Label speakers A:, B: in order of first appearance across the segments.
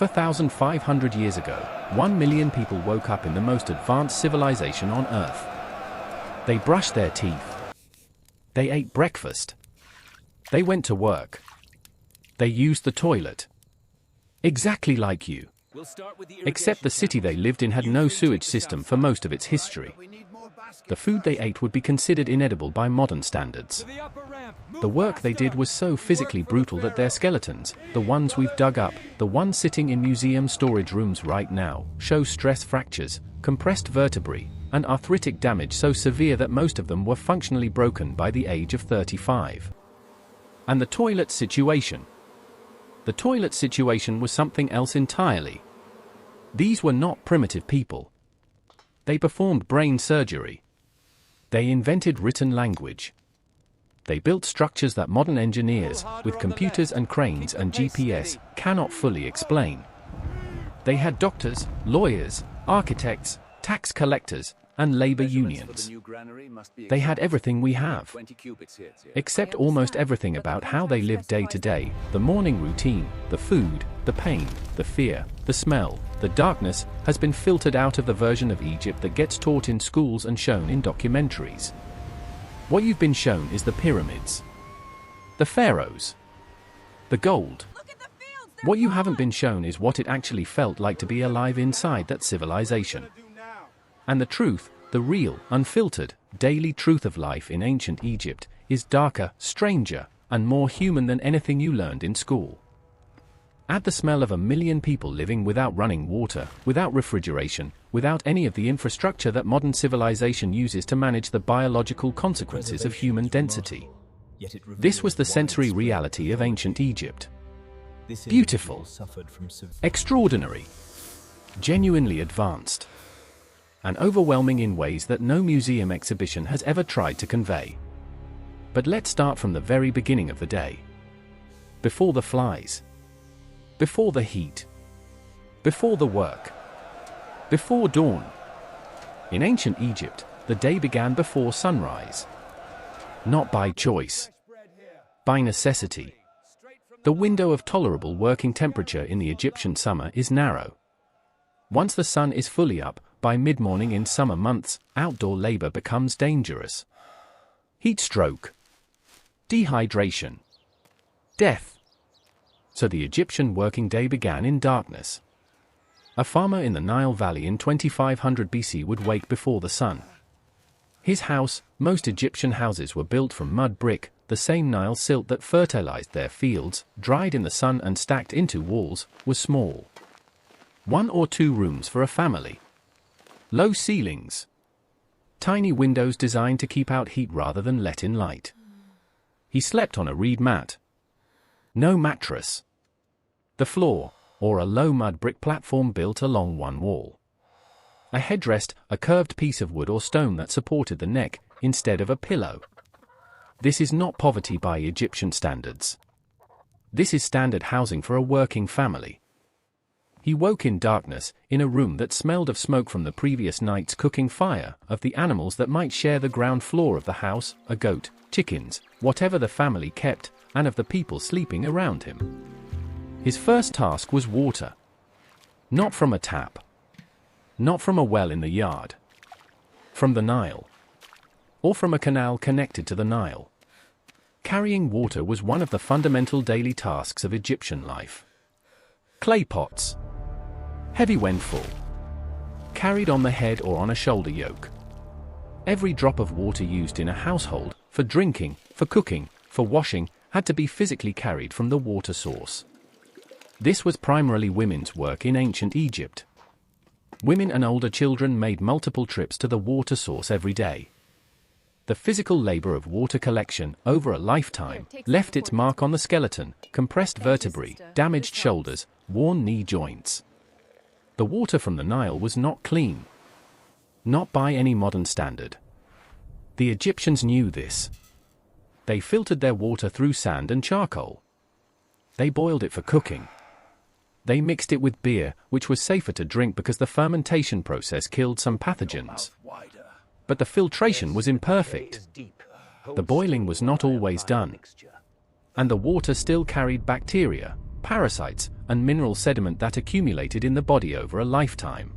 A: 4,500 years ago, 1 million people woke up in the most advanced civilization on Earth. They brushed their teeth. They ate breakfast. They went to work. They used the toilet. Exactly like you. Except the city they lived in had no sewage system for most of its history. The food they ate would be considered inedible by modern standards. The work they did was so physically brutal that their skeletons, the ones we've dug up, the ones sitting in museum storage rooms right now, show stress fractures, compressed vertebrae, and arthritic damage so severe that most of them were functionally broken by the age of 35. And the toilet situation. The toilet situation was something else entirely. These were not primitive people. They performed brain surgery. They invented written language. They built structures that modern engineers, with computers and cranes and GPS, cannot fully explain. They had doctors, lawyers, architects, tax collectors, and labor unions. They had everything we have. Except almost everything about how they lived day to day, the morning routine, the food, the pain, the fear, the smell, the darkness, has been filtered out of the version of Egypt that gets taught in schools and shown in documentaries. What you've been shown is the pyramids, the pharaohs, the gold. What you haven't been shown is what it actually felt like to be alive inside that civilization. And the truth, the real, unfiltered, daily truth of life in ancient Egypt, is darker, stranger, and more human than anything you learned in school. Add the smell of 1 million people living without running water, without refrigeration, without any of the infrastructure that modern civilization uses to manage the biological consequences of human density. This was the sensory reality of ancient Egypt. Beautiful, extraordinary, genuinely advanced, and overwhelming in ways that no museum exhibition has ever tried to convey. But let's start from the very beginning of the day. Before the flies. Before the heat. Before the work. Before dawn. In ancient Egypt, the day began before sunrise. Not by choice. By necessity. The window of tolerable working temperature in the Egyptian summer is narrow. Once the sun is fully up, by mid-morning in summer months, outdoor labor becomes dangerous. Heat stroke. Dehydration. Death. So the Egyptian working day began in darkness. A farmer in the Nile Valley in 2500 BC would wake before the sun. His house, most Egyptian houses were built from mud brick, the same Nile silt that fertilized their fields, dried in the sun and stacked into walls, was small. 1 or 2 rooms for a family. Low ceilings. Tiny windows designed to keep out heat rather than let in light. He slept on a reed mat. No mattress. The floor, or a low mud brick platform built along one wall. A headrest, a curved piece of wood or stone that supported the neck, instead of a pillow. This is not poverty by Egyptian standards. This is standard housing for a working family. He woke in darkness, in a room that smelled of smoke from the previous night's cooking fire, of the animals that might share the ground floor of the house, a goat, chickens, whatever the family kept, and of the people sleeping around him. His first task was water. Not from a tap. Not from a well in the yard. From the Nile. Or from a canal connected to the Nile. Carrying water was one of the fundamental daily tasks of Egyptian life. Clay pots. Heavy when full. Carried on the head or on a shoulder yoke. Every drop of water used in a household, for drinking, for cooking, for washing, had to be physically carried from the water source. This was primarily women's work in ancient Egypt. Women and older children made multiple trips to the water source every day. The physical labor of water collection, over a lifetime, left its mark on the skeleton, compressed vertebrae, damaged shoulders, worn knee joints. The water from the Nile was not clean. Not by any modern standard. The Egyptians knew this. They filtered their water through sand and charcoal. They boiled it for cooking. They mixed it with beer, which was safer to drink because the fermentation process killed some pathogens. But the filtration was imperfect. The boiling was not always done. And the water still carried bacteria, parasites, and mineral sediment that accumulated in the body over a lifetime.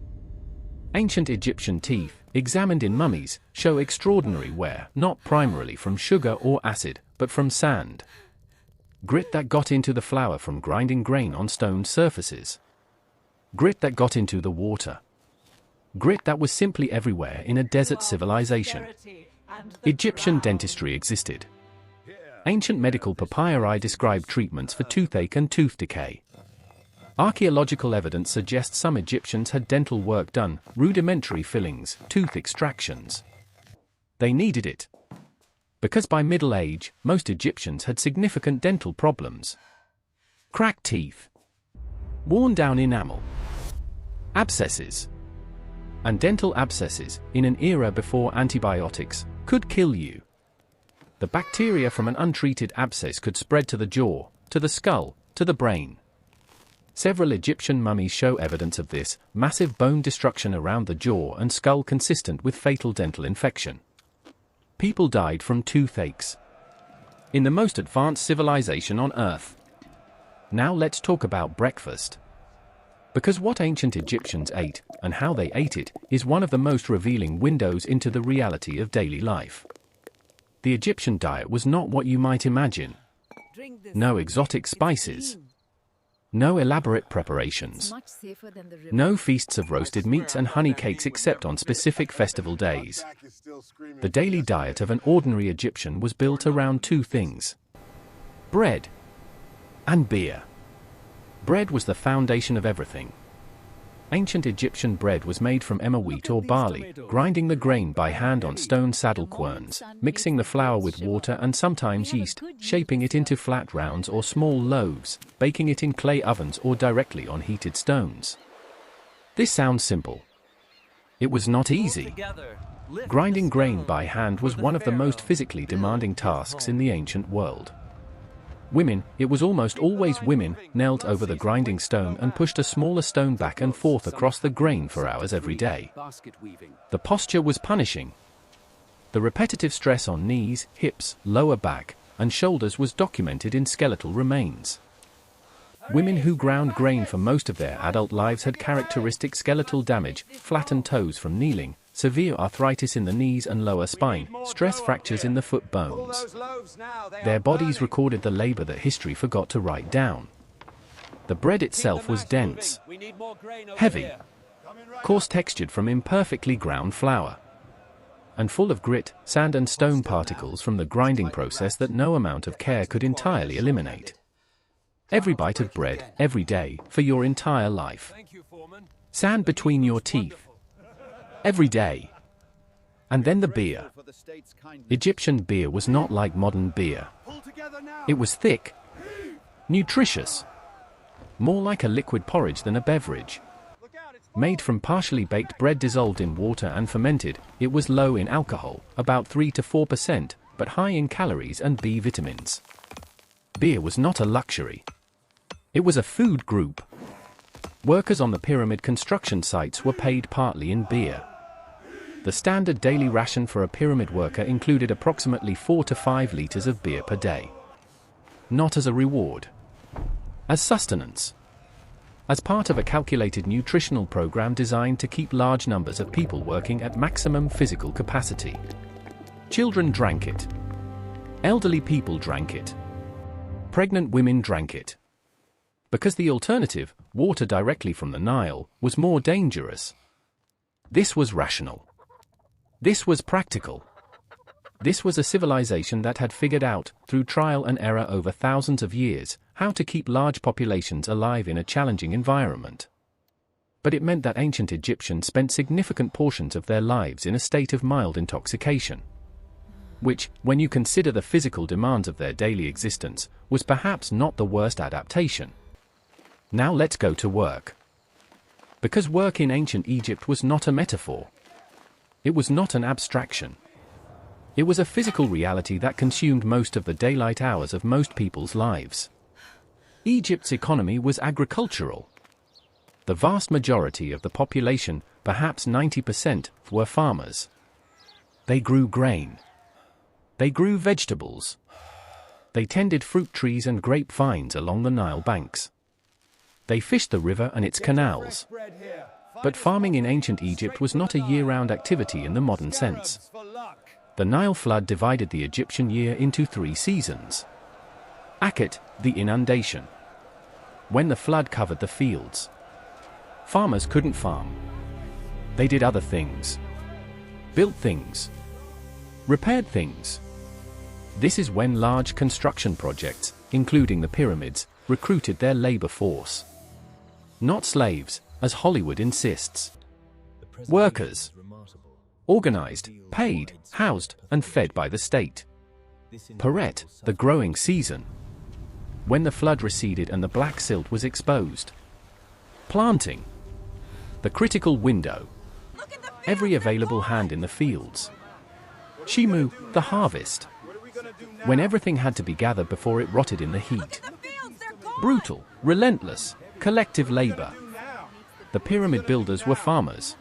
A: Ancient Egyptian teeth, examined in mummies, show extraordinary wear, not primarily from sugar or acid, but from sand. Grit that got into the flour from grinding grain on stone surfaces. Grit that got into the water. Grit that was simply everywhere in a desert civilization. Egyptian dentistry existed. Ancient medical papyri describe treatments for toothache and tooth decay. Archaeological evidence suggests some Egyptians had dental work done, rudimentary fillings, tooth extractions. They needed it. Because by Middle Age, most Egyptians had significant dental problems. Cracked teeth. Worn down enamel. Abscesses. And dental abscesses, in an era before antibiotics, could kill you. The bacteria from an untreated abscess could spread to the jaw, to the skull, to the brain. Several Egyptian mummies show evidence of this, massive bone destruction around the jaw and skull consistent with fatal dental infection. People died from toothaches. In the most advanced civilization on Earth. Now let's talk about breakfast. Because what ancient Egyptians ate, and how they ate it, is one of the most revealing windows into the reality of daily life. The Egyptian diet was not what you might imagine. No exotic spices. No elaborate preparations. No feasts of roasted meats and honey cakes except on specific festival days. The daily diet of an ordinary Egyptian was built around two things: bread and beer. Bread was the foundation of everything. Ancient Egyptian bread was made from emmer wheat or barley, grinding the grain by hand on stone saddle querns, mixing the flour with water and sometimes yeast, shaping it into flat rounds or small loaves, baking it in clay ovens or directly on heated stones. This sounds simple. It was not easy. Grinding grain by hand was one of the most physically demanding tasks in the ancient world. Women, it was almost always women, knelt over the grinding stone and pushed a smaller stone back and forth across the grain for hours every day. The posture was punishing. The repetitive stress on knees, hips, lower back, and shoulders was documented in skeletal remains. Women who ground grain for most of their adult lives had characteristic skeletal damage, flattened toes from kneeling, severe arthritis in the knees and lower spine, stress fractures in the foot bones. Their bodies recorded the labor that history forgot to write down. The bread itself was dense, heavy, coarse-textured from imperfectly ground flour, and full of grit, sand and stone particles from the grinding process that no amount of care could entirely eliminate. Every bite of bread, every day, for your entire life. Sand between your teeth. Every day. And then the beer. Egyptian beer was not like modern beer. It was thick, nutritious, more like a liquid porridge than a beverage. Made from partially baked bread dissolved in water and fermented, it was low in alcohol, about 3 to 4%, but high in calories and B vitamins. Beer was not a luxury. It was a food group. Workers on the pyramid construction sites were paid partly in beer. The standard daily ration for a pyramid worker included approximately 4 to 5 liters of beer per day. Not as a reward. As sustenance. As part of a calculated nutritional program designed to keep large numbers of people working at maximum physical capacity. Children drank it. Elderly people drank it. Pregnant women drank it. Because the alternative, water directly from the Nile, was more dangerous. This was rational. This was practical. This was a civilization that had figured out, through trial and error over thousands of years, how to keep large populations alive in a challenging environment. But it meant that ancient Egyptians spent significant portions of their lives in a state of mild intoxication. Which, when you consider the physical demands of their daily existence, was perhaps not the worst adaptation. Now let's go to work. Because work in ancient Egypt was not a metaphor. It was not an abstraction. It was a physical reality that consumed most of the daylight hours of most people's lives. Egypt's economy was agricultural. The vast majority of the population, perhaps 90%, were farmers. They grew grain. They grew vegetables. They tended fruit trees and grapevines along the Nile banks. They fished the river and its canals. But farming in ancient Egypt was not a year-round activity in the modern sense. The Nile flood divided the Egyptian year into 3 seasons. Akhet, the inundation. When the flood covered the fields, farmers couldn't farm. They did other things. Built things. Repaired things. This is when large construction projects, including the pyramids, recruited their labor force. Not slaves, as Hollywood insists. Workers. Organized, paid, housed, and fed by the state. Peret, the growing season. When the flood receded and the black silt was exposed. Planting. The critical window. Every available hand in the fields. Shimu, the harvest. When everything had to be gathered before it rotted in the heat. Brutal, relentless, collective labor. The pyramid builders were farmers.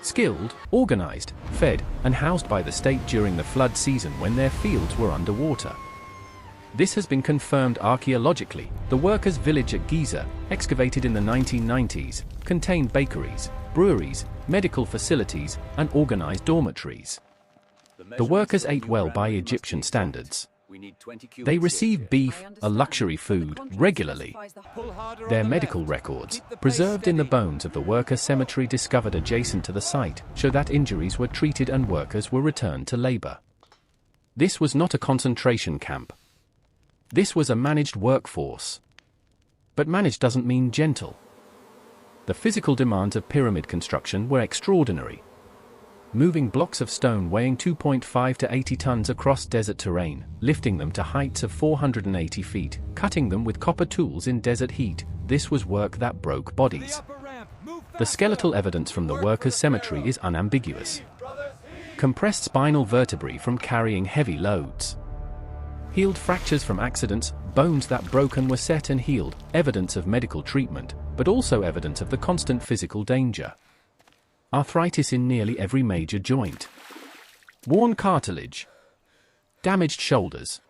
A: Skilled, organized, fed, and housed by the state during the flood season when their fields were underwater. This has been confirmed archaeologically. The workers' village at Giza, excavated in the 1990s, contained bakeries, breweries, medical facilities, and organized dormitories. The workers ate well by Egyptian standards. They received beef, a luxury food, regularly. Their medical records, preserved in the bones of the worker cemetery discovered adjacent to the site, show that injuries were treated and workers were returned to labor. This was not a concentration camp. This was a managed workforce. But managed doesn't mean gentle. The physical demands of pyramid construction were extraordinary. Moving blocks of stone weighing 2.5 to 80 tons across desert terrain, lifting them to heights of 480 feet, cutting them with copper tools in desert heat, this was work that broke bodies. The skeletal evidence from the workers' cemetery is unambiguous. Compressed spinal vertebrae from carrying heavy loads. Healed fractures from accidents, bones that broke and were set and healed, evidence of medical treatment, but also evidence of the constant physical danger. Arthritis in nearly every major joint. Worn cartilage. Damaged shoulders.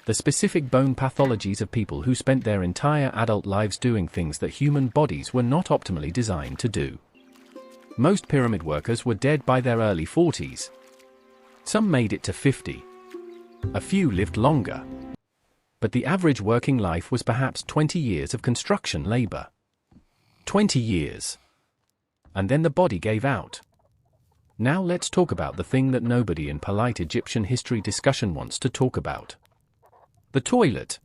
A: The specific bone pathologies of people who spent their entire adult lives doing things that human bodies were not optimally designed to do. Most pyramid workers were dead by their early 40s. Some made it to 50. A few lived longer. But the average working life was perhaps 20 years of construction labor. 20 years. And then the body gave out. Now let's talk about the thing that nobody in polite Egyptian history discussion wants to talk about. The toilet.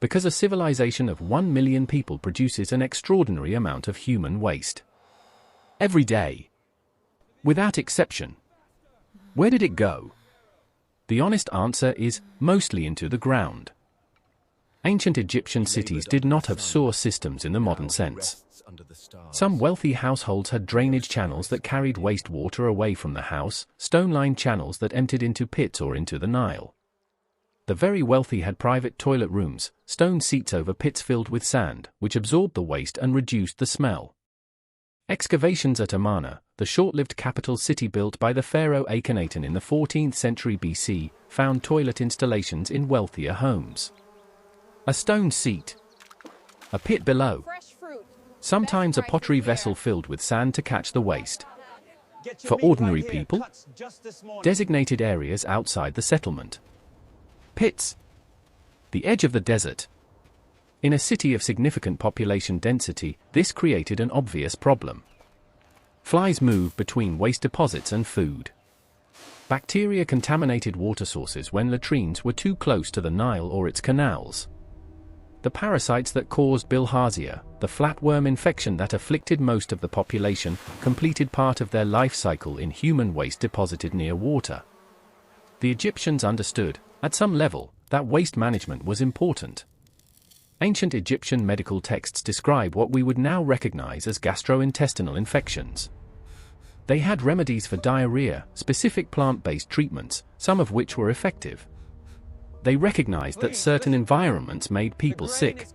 A: Because a civilization of 1 million people produces an extraordinary amount of human waste. Every day. Without exception. Where did it go? The honest answer is, mostly into the ground. Ancient Egyptian cities did not have sewer systems in the modern sense. Some wealthy households had drainage channels that carried wastewater away from the house, stone-lined channels that emptied into pits or into the Nile. The very wealthy had private toilet rooms, stone seats over pits filled with sand, which absorbed the waste and reduced the smell. Excavations at Amarna, the short-lived capital city built by the pharaoh Akhenaten in the 14th century BC, found toilet installations in wealthier homes. A stone seat. A pit below. Sometimes a pottery vessel filled with sand to catch the waste. For ordinary people, designated areas outside the settlement. Pits. The edge of the desert. In a city of significant population density, this created an obvious problem. Flies move between waste deposits and food. Bacteria contaminated water sources when latrines were too close to the Nile or its canals. The parasites that caused bilharzia, the flatworm infection that afflicted most of the population, completed part of their life cycle in human waste deposited near water. The Egyptians understood, at some level, that waste management was important. Ancient Egyptian medical texts describe what we would now recognize as gastrointestinal infections. They had remedies for diarrhea, specific plant-based treatments, some of which were effective. They recognized that certain environments made people sick.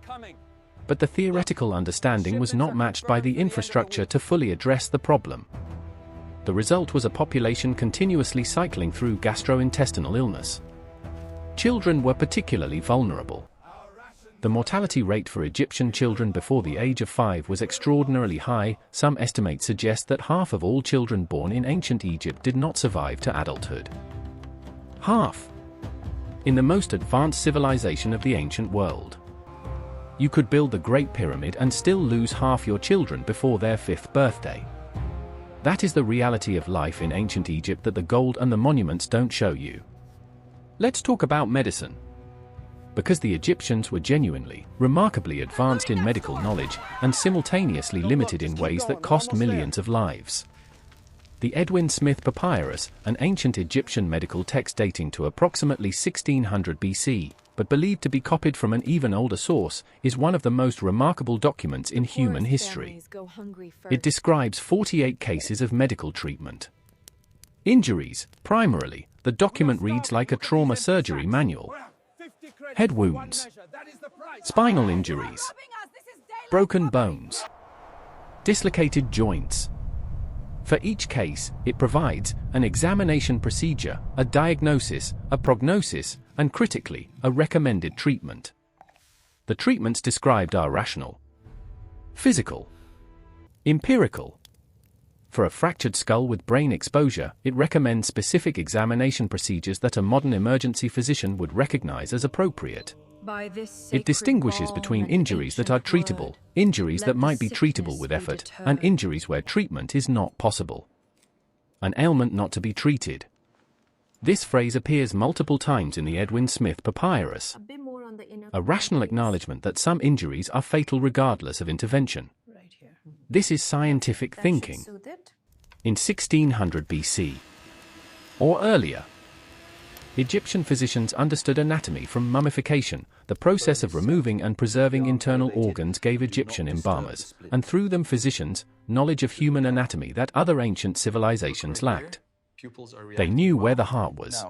A: But the theoretical understanding was not matched by the infrastructure to fully address the problem. The result was a population continuously cycling through gastrointestinal illness. Children were particularly vulnerable. The mortality rate for Egyptian children before the age of 5 was extraordinarily high. Some estimates suggest that half of all children born in ancient Egypt did not survive to adulthood. Half! In the most advanced civilization of the ancient world. You could build the Great Pyramid and still lose half your children before their 5th birthday. That is the reality of life in ancient Egypt that the gold and the monuments don't show you. Let's talk about medicine. Because the Egyptians were genuinely, remarkably advanced in medical knowledge, and simultaneously limited in ways that cost millions of lives. The Edwin Smith Papyrus, an ancient Egyptian medical text dating to approximately 1600 BC, but believed to be copied from an even older source, is one of the most remarkable documents in human history. It describes 48 cases of medical treatment. Injuries, primarily, the document reads like a trauma surgery manual. Head wounds, spinal injuries, broken bones, dislocated joints. For each case, it provides an examination procedure, a diagnosis, a prognosis, and critically, a recommended treatment. The treatments described are rational, physical, empirical. For a fractured skull with brain exposure, it recommends specific examination procedures that a modern emergency physician would recognize as appropriate. It distinguishes between injuries that are treatable, injuries that might be treatable with effort, and injuries where treatment is not possible. An ailment not to be treated. This phrase appears multiple times in the Edwin Smith Papyrus. A rational acknowledgement that some injuries are fatal regardless of intervention. This is scientific thinking. In 1600 BC, or earlier, Egyptian physicians understood anatomy from mummification. The process of removing and preserving internal organs gave Egyptian embalmers, and through them physicians, knowledge of human anatomy that other ancient civilizations lacked. They knew where the heart was.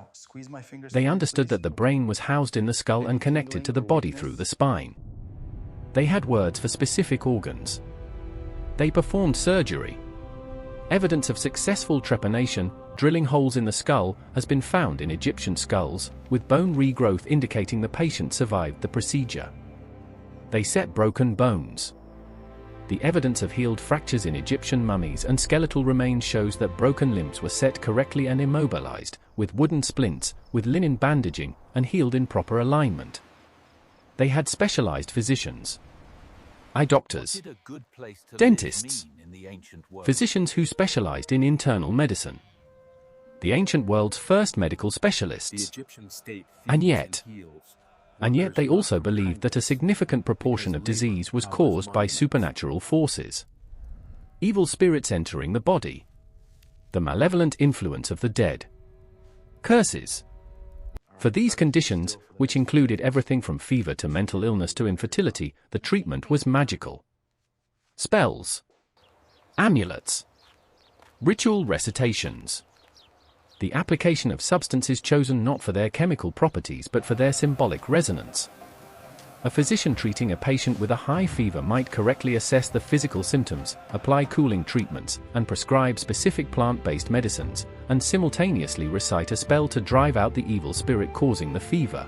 A: They understood that the brain was housed in the skull and connected to the body through the spine. They had words for specific organs. They performed surgery. Evidence of successful trepanation, drilling holes in the skull, has been found in Egyptian skulls, with bone regrowth indicating the patient survived the procedure. They set broken bones. The evidence of healed fractures in Egyptian mummies and skeletal remains shows that broken limbs were set correctly and immobilized, with wooden splints, with linen bandaging, and healed in proper alignment. They had specialized physicians. Eye doctors, dentists, physicians who specialized in internal medicine. The ancient world's first medical specialists. And yet they also believed that a significant proportion of disease was caused by supernatural forces. Evil spirits entering the body. The malevolent influence of the dead. Curses. For these conditions, which included everything from fever to mental illness to infertility, the treatment was magical. Spells. Amulets. Ritual recitations. The application of substances chosen not for their chemical properties but for their symbolic resonance. A physician treating a patient with a high fever might correctly assess the physical symptoms, apply cooling treatments, and prescribe specific plant-based medicines, and simultaneously recite a spell to drive out the evil spirit causing the fever.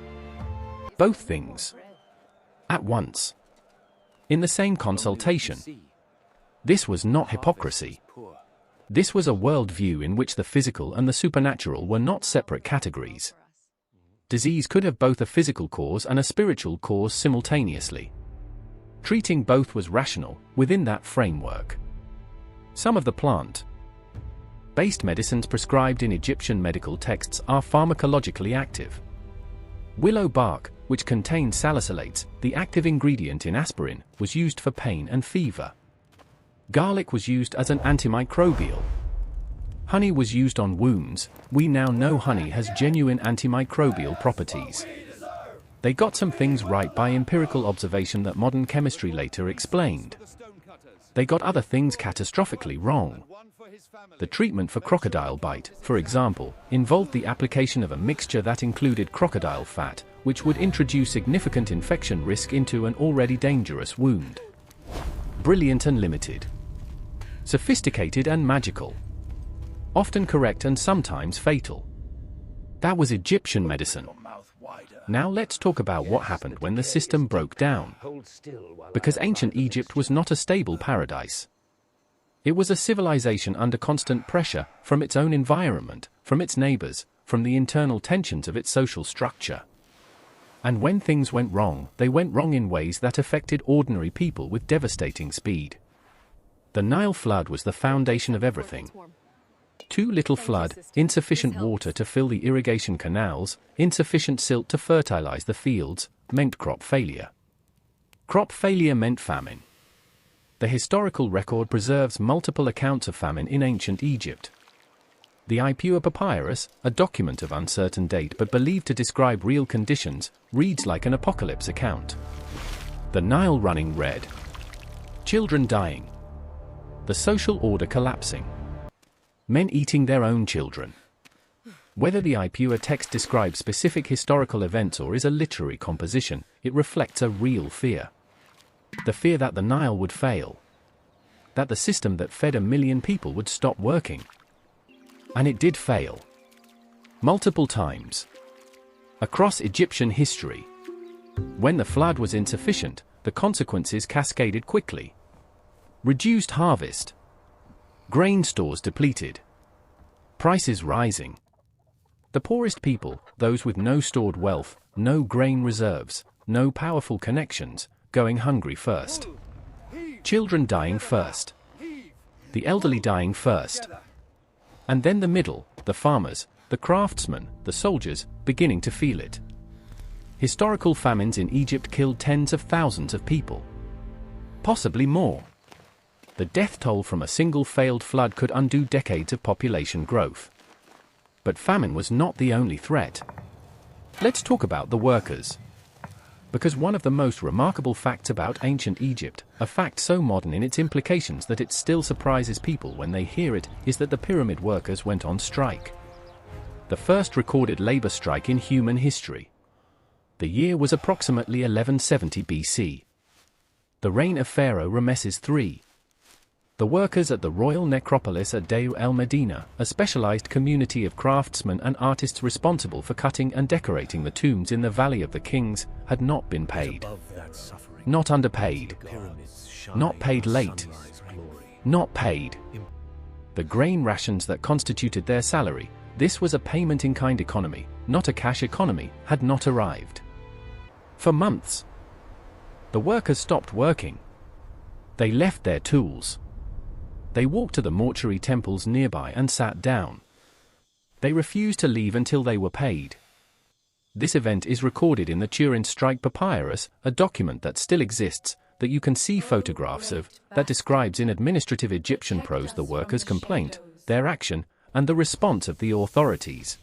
A: Both things. At once. In the same consultation. This was not hypocrisy. This was a worldview in which the physical and the supernatural were not separate categories. Disease could have both a physical cause and a spiritual cause simultaneously. Treating both was rational, within that framework. Some of the plant-based medicines prescribed in Egyptian medical texts are pharmacologically active. Willow bark, which contained salicylates, the active ingredient in aspirin, was used for pain and fever. Garlic was used as an antimicrobial. Honey was used on wounds. We now know honey has genuine antimicrobial properties. They got some things right by empirical observation that modern chemistry later explained. They got other things catastrophically wrong. The treatment for crocodile bite, for example, involved the application of a mixture that included crocodile fat, which would introduce significant infection risk into an already dangerous wound. Brilliant and limited. Sophisticated and magical. Often correct and sometimes fatal. That was Egyptian medicine. Now let's talk about what happened when the system broke down. Because ancient Egypt was not a stable paradise. It was a civilization under constant pressure from its own environment, from its neighbors, from the internal tensions of its social structure. And when things went wrong, they went wrong in ways that affected ordinary people with devastating speed. The Nile flood was the foundation of everything. Too little flood, insufficient water to fill the irrigation canals, insufficient silt to fertilize the fields, meant crop failure. Crop failure meant famine. The historical record preserves multiple accounts of famine in ancient Egypt. The Ipuwer Papyrus, a document of uncertain date but believed to describe real conditions, reads like an apocalypse account. The Nile running red. Children dying. The social order collapsing. Men eating their own children. Whether the Ipuwer text describes specific historical events or is a literary composition, it reflects a real fear. The fear that the Nile would fail. That the system that fed 1 million people would stop working. And it did fail. Multiple times. Across Egyptian history. When the flood was insufficient, the consequences cascaded quickly. Reduced harvest. Grain stores depleted. Prices rising. The poorest people, those with no stored wealth, no grain reserves, no powerful connections, going hungry first. Children dying first. The elderly dying first. And then the middle, the farmers, the craftsmen, the soldiers, beginning to feel it. Historical famines in Egypt killed tens of thousands of people. Possibly more. The death toll from a single failed flood could undo decades of population growth. But famine was not the only threat. Let's talk about the workers. Because one of the most remarkable facts about ancient Egypt, a fact so modern in its implications that it still surprises people when they hear it, is that the pyramid workers went on strike. The first recorded labor strike in human history. The year was approximately 1170 BC. The reign of Pharaoh Ramesses III. The workers at the royal necropolis at Deir el-Medina, a specialized community of craftsmen and artists responsible for cutting and decorating the tombs in the Valley of the Kings, had not been paid. Not underpaid. Not paid late. Not paid. The grain rations that constituted their salary, this was a payment-in-kind economy, not a cash economy, had not arrived. For months. The workers stopped working. They left their tools. They walked to the mortuary temples nearby and sat down. They refused to leave until they were paid. This event is recorded in the Turin Strike Papyrus, a document that still exists, that you can see photographs of, that describes in administrative Egyptian prose the workers' complaint, their action, and the response of the authorities.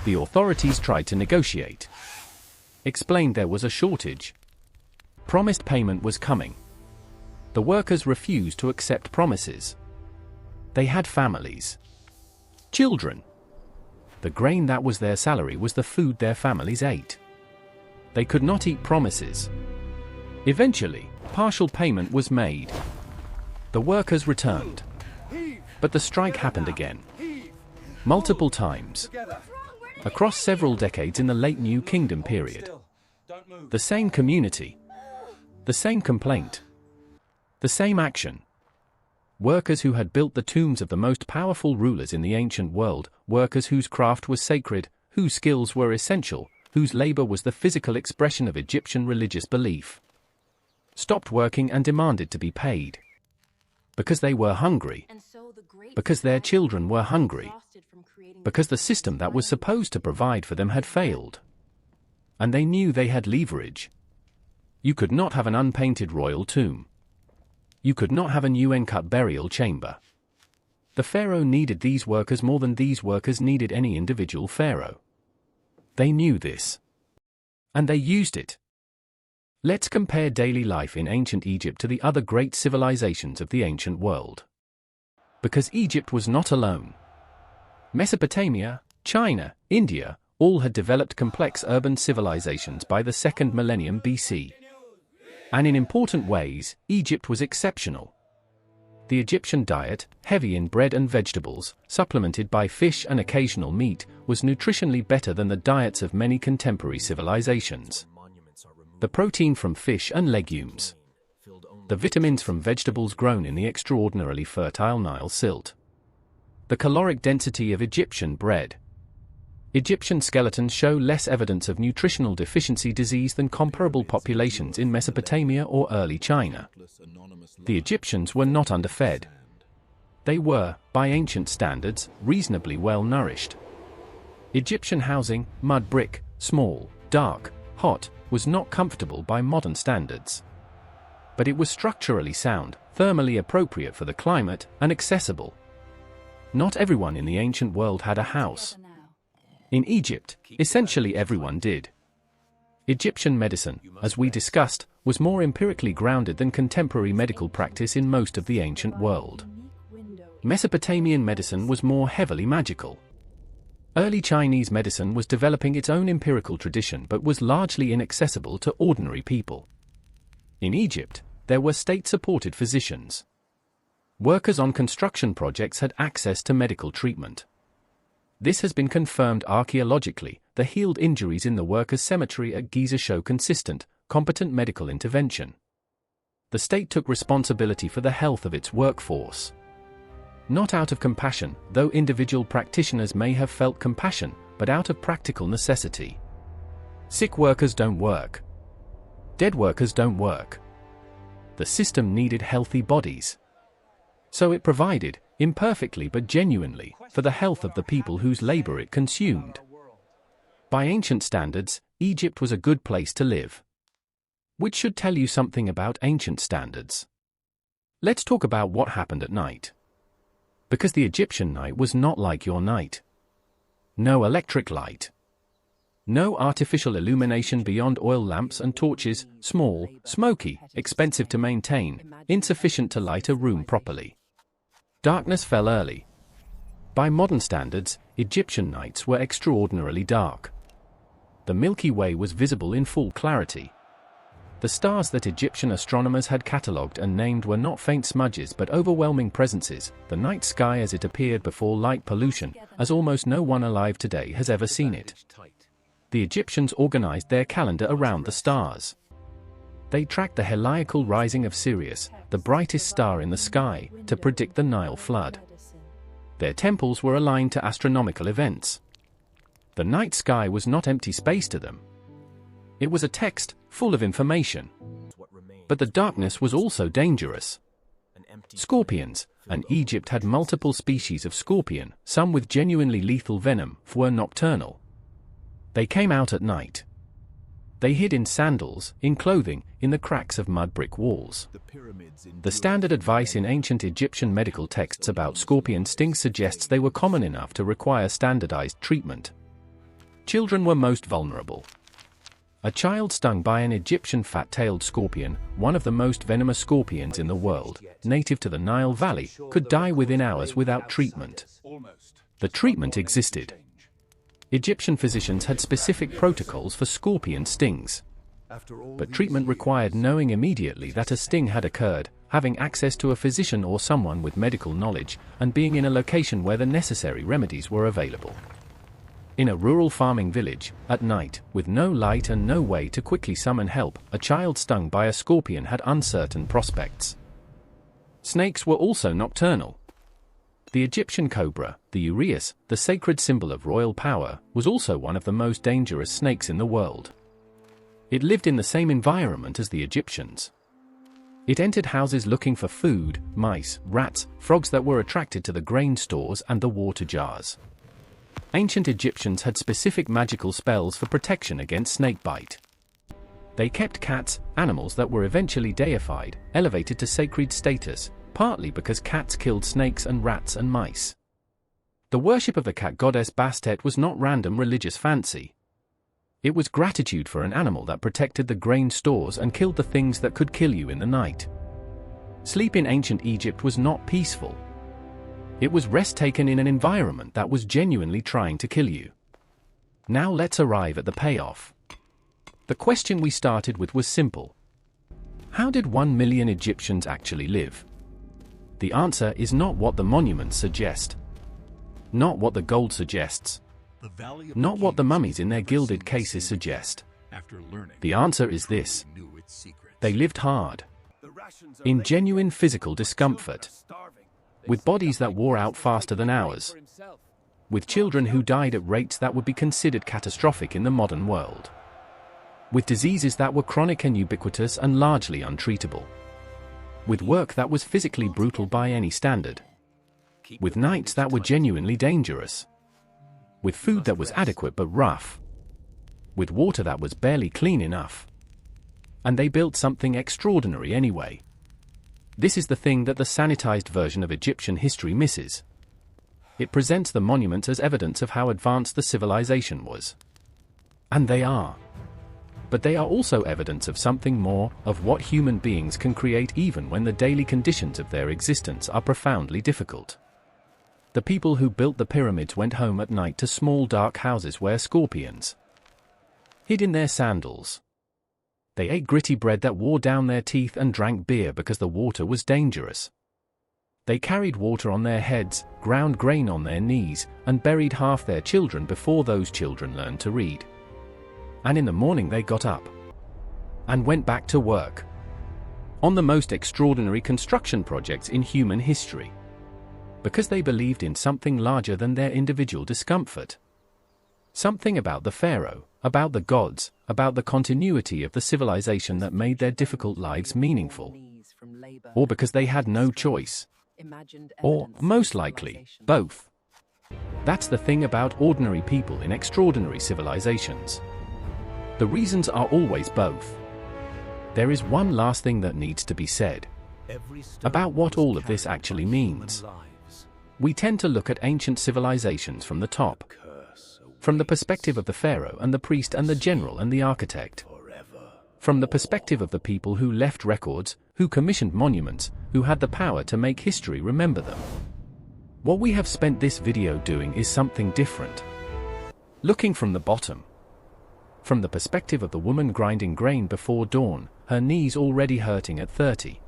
A: The authorities tried to negotiate. Explained there was a shortage. Promised payment was coming. The workers refused to accept promises. They had families. Children. The grain that was their salary was the food their families ate. They could not eat promises. Eventually, partial payment was made. The workers returned. But the strike happened again. Multiple times. Across several decades in the late New Kingdom period. The same community. The same complaint. The same action. Workers who had built the tombs of the most powerful rulers in the ancient world, workers whose craft was sacred, whose skills were essential, whose labor was the physical expression of Egyptian religious belief, stopped working and demanded to be paid. Because they were hungry. Because their children were hungry. Because the system that was supposed to provide for them had failed. And they knew they had leverage. You could not have an unpainted royal tomb. You could not have a new uncut burial chamber. The pharaoh needed these workers more than these workers needed any individual pharaoh. They knew this. And they used it. Let's compare daily life in ancient Egypt to the other great civilizations of the ancient world. Because Egypt was not alone. Mesopotamia, China, India, all had developed complex urban civilizations by the 2nd millennium BC. And in important ways, Egypt was exceptional. The Egyptian diet, heavy in bread and vegetables, supplemented by fish and occasional meat, was nutritionally better than the diets of many contemporary civilizations. The protein from fish and legumes. The vitamins from vegetables grown in the extraordinarily fertile Nile silt. The caloric density of Egyptian bread. Egyptian skeletons show less evidence of nutritional deficiency disease than comparable populations in Mesopotamia or early China. The Egyptians were not underfed. They were, by ancient standards, reasonably well nourished. Egyptian housing, mud brick, small, dark, hot, was not comfortable by modern standards. But it was structurally sound, thermally appropriate for the climate, and accessible. Not everyone in the ancient world had a house. In Egypt, essentially everyone did. Egyptian medicine, as we discussed, was more empirically grounded than contemporary medical practice in most of the ancient world. Mesopotamian medicine was more heavily magical. Early Chinese medicine was developing its own empirical tradition but was largely inaccessible to ordinary people. In Egypt, there were state-supported physicians. Workers on construction projects had access to medical treatment. This has been confirmed archaeologically. The healed injuries in the workers' cemetery at Giza show consistent, competent medical intervention. The state took responsibility for the health of its workforce. Not out of compassion, though individual practitioners may have felt compassion, but out of practical necessity. Sick workers don't work. Dead workers don't work. The system needed healthy bodies. So it provided, imperfectly but genuinely, for the health of the people whose labor it consumed. By ancient standards, Egypt was a good place to live. Which should tell you something about ancient standards. Let's talk about what happened at night. Because the Egyptian night was not like your night. No electric light. No artificial illumination beyond oil lamps and torches, small, smoky, expensive to maintain, insufficient to light a room properly. Darkness fell early. By modern standards, Egyptian nights were extraordinarily dark. The Milky Way was visible in full clarity. The stars that Egyptian astronomers had catalogued and named were not faint smudges but overwhelming presences, the night sky as it appeared before light pollution, as almost no one alive today has ever seen it. The Egyptians organized their calendar around the stars. They tracked the heliacal rising of Sirius, the brightest star in the sky, to predict the Nile flood. Their temples were aligned to astronomical events. The night sky was not empty space to them. It was a text, full of information. But the darkness was also dangerous. Scorpions, and Egypt had multiple species of scorpion, some with genuinely lethal venom, were nocturnal. They came out at night. They hid in sandals, in clothing, in the cracks of mud brick walls. The standard advice in ancient Egyptian medical texts about scorpion stings suggests they were common enough to require standardized treatment. Children were most vulnerable. A child stung by an Egyptian fat-tailed scorpion, one of the most venomous scorpions in the world, native to the Nile Valley, could die within hours without treatment. The treatment existed. Egyptian physicians had specific protocols for scorpion stings. But treatment required knowing immediately that a sting had occurred, having access to a physician or someone with medical knowledge, and being in a location where the necessary remedies were available. In a rural farming village, at night, with no light and no way to quickly summon help, a child stung by a scorpion had uncertain prospects. Snakes were also nocturnal. The Egyptian cobra, the uraeus, the sacred symbol of royal power, was also one of the most dangerous snakes in the world. It lived in the same environment as the Egyptians. It entered houses looking for food, mice, rats, frogs that were attracted to the grain stores and the water jars. Ancient Egyptians had specific magical spells for protection against snakebite. They kept cats, animals that were eventually deified, elevated to sacred status, partly because cats killed snakes and rats and mice. The worship of the cat goddess Bastet was not random religious fancy. It was gratitude for an animal that protected the grain stores and killed the things that could kill you in the night. Sleep in ancient Egypt was not peaceful. It was rest taken in an environment that was genuinely trying to kill you. Now let's arrive at the payoff. The question we started with was simple. How did 1 million Egyptians actually live? The answer is not what the monuments suggest. Not what the gold suggests. Not what the mummies in their gilded cases suggest. The answer is this. They lived hard. In genuine physical discomfort. With bodies that wore out faster than ours. With children who died at rates that would be considered catastrophic in the modern world. With diseases that were chronic and ubiquitous and largely untreatable. With work that was physically brutal by any standard. With nights that were genuinely dangerous. With food that was adequate but rough. With water that was barely clean enough. And they built something extraordinary anyway. This is the thing that the sanitized version of Egyptian history misses. It presents the monuments as evidence of how advanced the civilization was. And they are. But they are also evidence of something more, of what human beings can create even when the daily conditions of their existence are profoundly difficult. The people who built the pyramids went home at night to small dark houses where scorpions hid in their sandals. They ate gritty bread that wore down their teeth and drank beer because the water was dangerous. They carried water on their heads, ground grain on their knees, and buried half their children before those children learned to read. And in the morning they got up and went back to work on the most extraordinary construction projects in human history. Because they believed in something larger than their individual discomfort. Something about the pharaoh, about the gods, about the continuity of the civilization that made their difficult lives meaningful. Or because they had no choice. Or, most likely, both. That's the thing about ordinary people in extraordinary civilizations. The reasons are always both. There is one last thing that needs to be said about what all of this actually means. We tend to look at ancient civilizations from the top. From the perspective of the pharaoh and the priest and the general and the architect. From the perspective of the people who left records, who commissioned monuments, who had the power to make history remember them. What we have spent this video doing is something different. Looking from the bottom. From the perspective of the woman grinding grain before dawn, her knees already hurting at 30.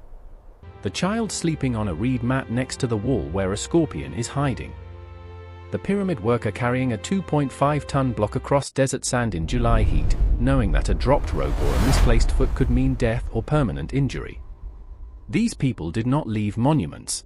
A: The child sleeping on a reed mat next to the wall where a scorpion is hiding. The pyramid worker carrying a 2.5-ton block across desert sand in July heat, knowing that a dropped rope or a misplaced foot could mean death or permanent injury. These people did not leave monuments.